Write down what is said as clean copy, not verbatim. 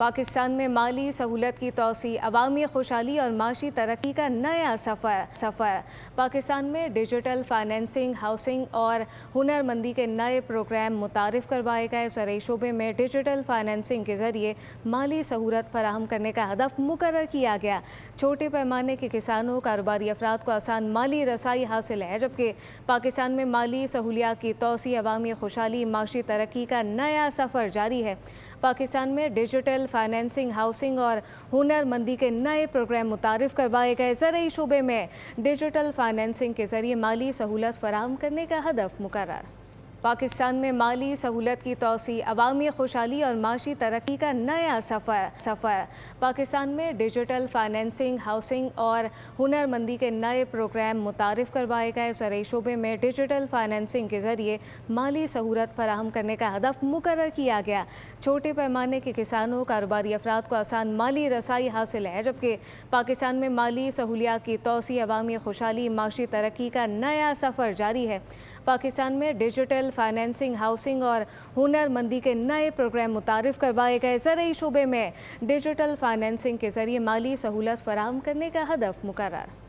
पाकिस्तान में माली सहूलत की तोसी, अवामी खुशहाली और माशी तरक्की का नया सफ़र। पाकिस्तान में डिजिटल फाइनेंसिंग, हाउसिंग और हुनरमंदी के नए प्रोग्राम मुतारिफ करवाए गए। ज़राई शोबे में डिजिटल फाइनेंसिंग के ज़रिए माली सहूलत फराहम करने का हदफ मुकर्रर किया गया। छोटे पैमाने के किसानों, कारोबारी अफराद को आसान माली रसाई हासिल है, जबकि पाकिस्तान में माली सहूलियात की तोसी, अवामी खुशहाली, माशी तरक्की का नया सफ़र जारी है। पाकिस्तान में डिजिटल फाइनेंसिंग, हाउसिंग और हुनरमंदी के नए प्रोग्राम मुतारिफ करवाए गए। ज़राई शोबे में डिजिटल फाइनेंसिंग के ज़रिए माली सहूलत फराहम करने का हदफ मुकर्रर। पाकिस्तान में माली सहूलत की तोसी, अवामी खुशहाली और माशी तरक्की का नया सफ़र। पाकिस्तान में डिजिटल फाइनेंसिंग, हाउसिंग और हुनरमंदी के नए प्रोग्राम मुतारिफ करवाए गए। ज़राई शोबे में डिजिटल फाइनेंसिंग के ज़रिए माली सहूलत फराहम करने का हदफ मुकर्रर किया गया। छोटे पैमाने के किसानों, कारोबारी अफराद को आसान माली रसाई हासिल है, जबकि पाकिस्तान में माली सहूलियात की तोसी, अवामी खुशहाली, माशी तरक्की का नया सफ़र जारी है। पाकिस्तान में डिजिटल फाइनेंसिंग, हाउसिंग और हुनरमंदी के नए प्रोग्राम मुतारिफ करवाए गए। ज़राई शोबे में डिजिटल फाइनेंसिंग के ज़रिए माली सहूलत फराहम करने का हदफ मुकर्रर।